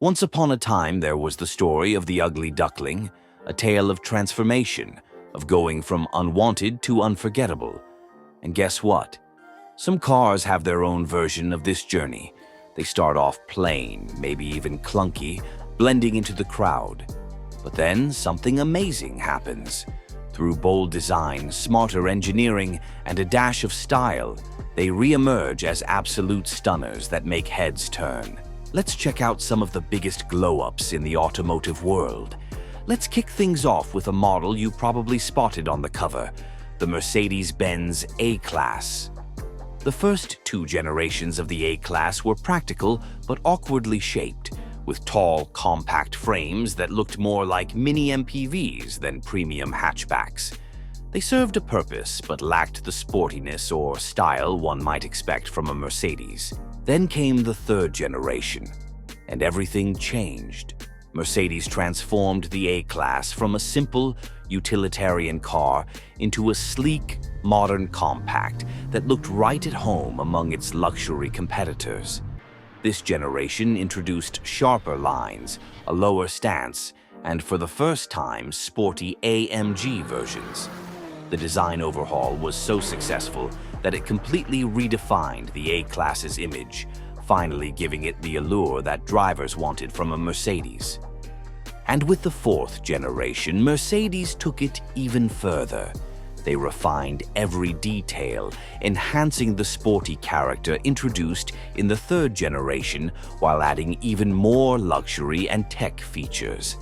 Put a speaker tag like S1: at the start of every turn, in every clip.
S1: Once upon a time, there was the story of the ugly duckling, a tale of transformation, of going from unwanted to unforgettable. And guess what? Some cars have their own version of this journey. They start off plain, maybe even clunky, blending into the crowd. But then something amazing happens. Through bold design, smarter engineering, and a dash of style, they re-emerge as absolute stunners that make heads turn. Let's check out some of the biggest glow-ups in the automotive world. Let's kick things off with a model you probably spotted on the cover, the Mercedes-Benz A-Class. The first two generations of the A-Class were practical but awkwardly shaped, with tall, compact frames that looked more like mini MPVs than premium hatchbacks. They served a purpose but lacked the sportiness or style one might expect from a Mercedes. Then came the third generation, and everything changed. Mercedes transformed the A-Class from a simple, utilitarian car into a sleek, modern compact that looked right at home among its luxury competitors. This generation introduced sharper lines, a lower stance, and for the first time, sporty AMG versions. The design overhaul was so successful that it completely redefined the A-Class's image, finally giving it the allure that drivers wanted from a Mercedes. And with the fourth generation, Mercedes took it even further. They refined every detail, enhancing the sporty character introduced in the third generation while adding even more luxury and tech features.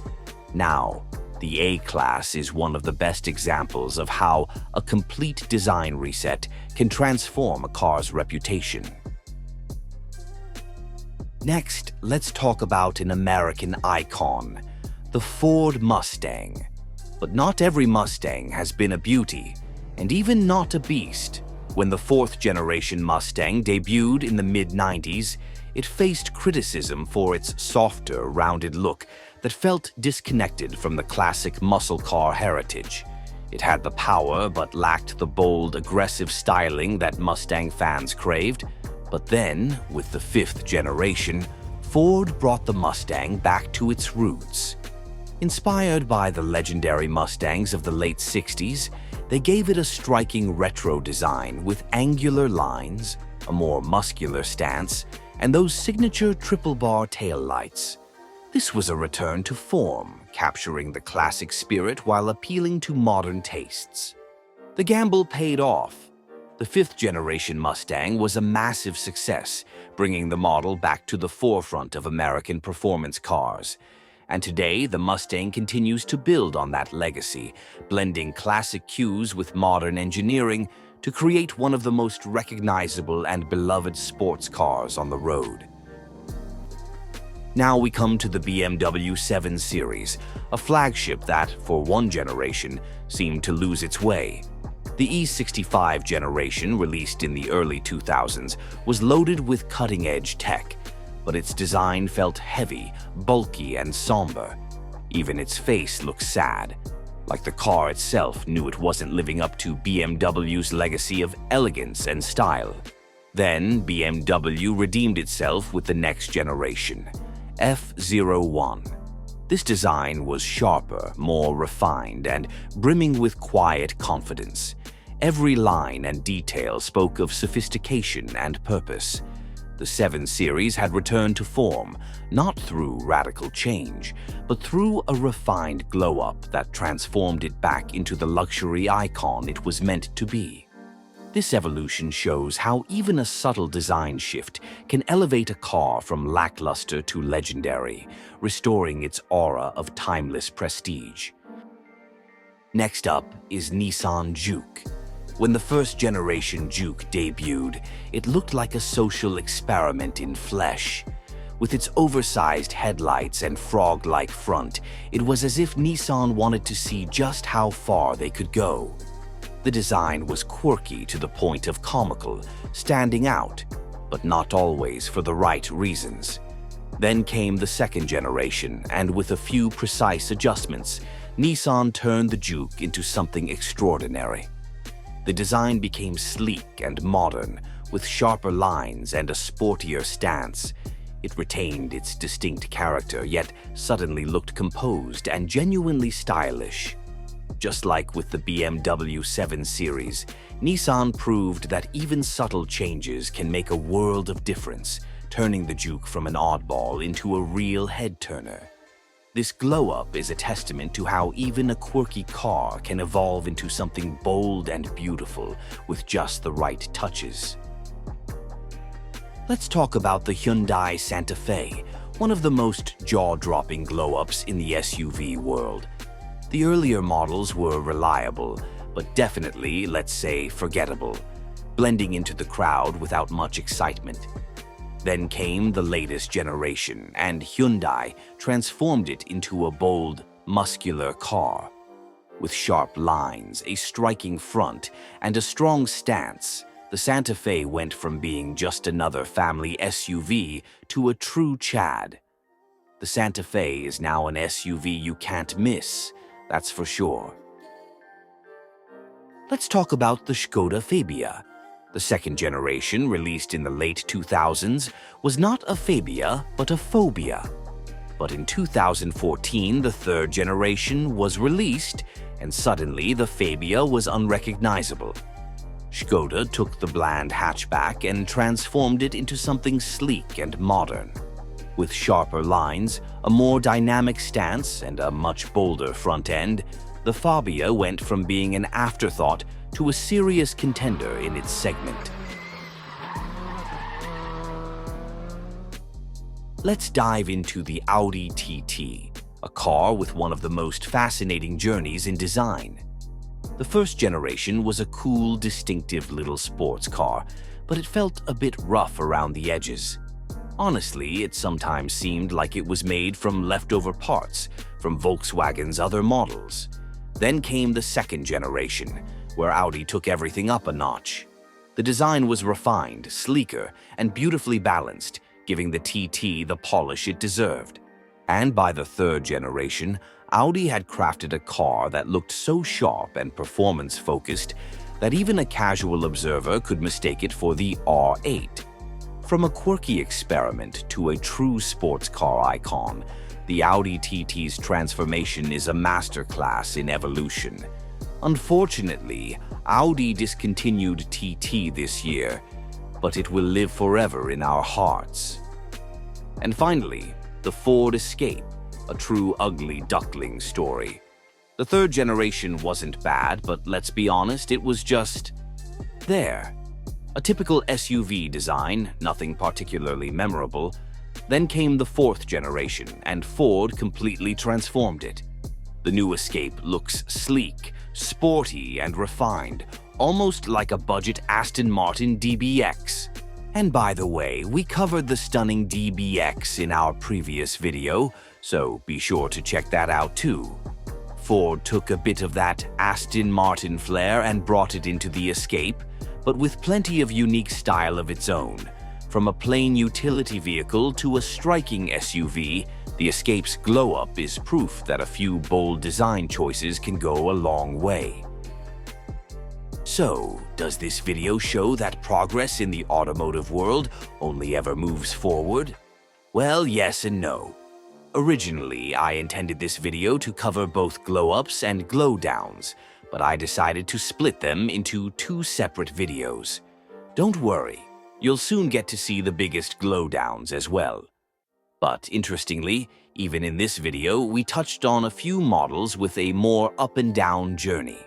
S1: Now, the A-Class is one of the best examples of how a complete design reset can transform a car's reputation. Next, let's talk about an American icon, the Ford Mustang. But not every Mustang has been a beauty, and even not a beast. When the fourth generation Mustang debuted in the mid-90s, it faced criticism for its softer, rounded look that felt disconnected from the classic muscle car heritage. It had the power but lacked the bold, aggressive styling that Mustang fans craved. But then, with the fifth generation, Ford brought the Mustang back to its roots. Inspired by the legendary Mustangs of the late 60s, they gave it a striking retro design with angular lines, a more muscular stance, and those signature triple-bar taillights. This was a return to form, capturing the classic spirit while appealing to modern tastes. The gamble paid off. The fifth-generation Mustang was a massive success, bringing the model back to the forefront of American performance cars. And today, the Mustang continues to build on that legacy, blending classic cues with modern engineering to create one of the most recognizable and beloved sports cars on the road. Now we come to the BMW 7 Series, a flagship that, for one generation, seemed to lose its way. The E65 generation, released in the early 2000s, was loaded with cutting-edge tech, but its design felt heavy, bulky, and somber. Even its face looked sad, like the car itself knew it wasn't living up to BMW's legacy of elegance and style. Then, BMW redeemed itself with the next generation, F01. This design was sharper, more refined, and brimming with quiet confidence. Every line and detail spoke of sophistication and purpose. The 7 Series had returned to form, not through radical change, but through a refined glow-up that transformed it back into the luxury icon it was meant to be. This evolution shows how even a subtle design shift can elevate a car from lackluster to legendary, restoring its aura of timeless prestige. Next up is Nissan Juke. When the first-generation Juke debuted, it looked like a social experiment in flesh. With its oversized headlights and frog-like front, it was as if Nissan wanted to see just how far they could go. The design was quirky to the point of comical, standing out, but not always for the right reasons. Then came the second generation, and with a few precise adjustments, Nissan turned the Juke into something extraordinary. The design became sleek and modern, with sharper lines and a sportier stance. It retained its distinct character, yet suddenly looked composed and genuinely stylish. Just like with the BMW 7 Series, Nissan proved that even subtle changes can make a world of difference, turning the Juke from an oddball into a real head-turner. This glow-up is a testament to how even a quirky car can evolve into something bold and beautiful with just the right touches. Let's talk about the Hyundai Santa Fe, one of the most jaw-dropping glow-ups in the SUV world. The earlier models were reliable, but definitely, let's say, forgettable, blending into the crowd without much excitement. Then came the latest generation, and Hyundai transformed it into a bold, muscular car. With sharp lines, a striking front, and a strong stance, the Santa Fe went from being just another family SUV to a true Chad. The Santa Fe is now an SUV you can't miss, that's for sure. Let's talk about the Skoda Fabia. The second generation, released in the late 2000s, was not a Fabia, but a phobia. But in 2014, the third generation was released, and suddenly the Fabia was unrecognizable. Skoda took the bland hatchback and transformed it into something sleek and modern. With sharper lines, a more dynamic stance, and a much bolder front end, the Fabia went from being an afterthought to a serious contender in its segment. Let's dive into the Audi TT, a car with one of the most fascinating journeys in design. The first generation was a cool, distinctive little sports car, but it felt a bit rough around the edges. Honestly, it sometimes seemed like it was made from leftover parts from Volkswagen's other models. Then came the second generation, where Audi took everything up a notch. The design was refined, sleeker, and beautifully balanced, giving the TT the polish it deserved. And by the third generation, Audi had crafted a car that looked so sharp and performance-focused that even a casual observer could mistake it for the R8. From a quirky experiment to a true sports car icon, the Audi TT's transformation is a masterclass in evolution. Unfortunately, Audi discontinued TT this year, but it will live forever in our hearts. And finally, the Ford Escape, a true ugly duckling story. The third generation wasn't bad, but let's be honest, it was just there. A typical SUV design, nothing particularly memorable. Then came the fourth generation, and Ford completely transformed it. The new Escape looks sleek, sporty, and refined, almost like a budget Aston Martin DBX. And by the way, we covered the stunning DBX in our previous video, so be sure to check that out too. Ford took a bit of that Aston Martin flair and brought it into the Escape, but with plenty of unique style of its own. From a plain utility vehicle to a striking SUV, the Escape's glow-up is proof that a few bold design choices can go a long way. So, does this video show that progress in the automotive world only ever moves forward? Well, yes and no. Originally, I intended this video to cover both glow-ups and glow-downs, but I decided to split them into two separate videos. Don't worry, you'll soon get to see the biggest glow-downs as well. But interestingly, even in this video, we touched on a few models with a more up-and-down journey.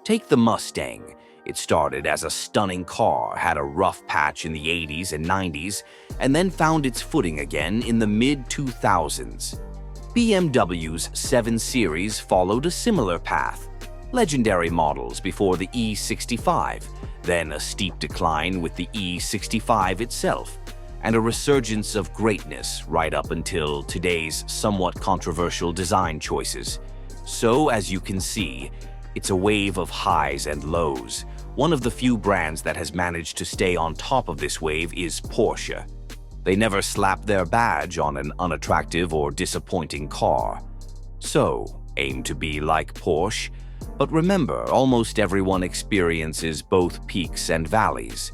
S1: Take the Mustang. It started as a stunning car, had a rough patch in the 80s and 90s, and then found its footing again in the mid-2000s. BMW's 7 Series followed a similar path. Legendary models before the E65, then a steep decline with the E65 itself, and a resurgence of greatness right up until today's somewhat controversial design choices. So, as you can see, it's a wave of highs and lows. One of the few brands that has managed to stay on top of this wave is Porsche. They never slap their badge on an unattractive or disappointing car. So, aim to be like Porsche, but remember, almost everyone experiences both peaks and valleys.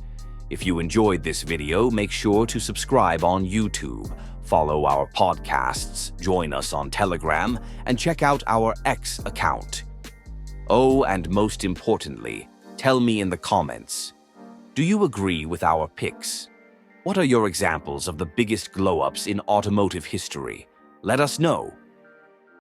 S1: If you enjoyed this video, make sure to subscribe on YouTube, follow our podcasts, join us on Telegram, and check out our X account. Oh, and most importantly, tell me in the comments, do you agree with our picks? What are your examples of the biggest glow-ups in automotive history? Let us know.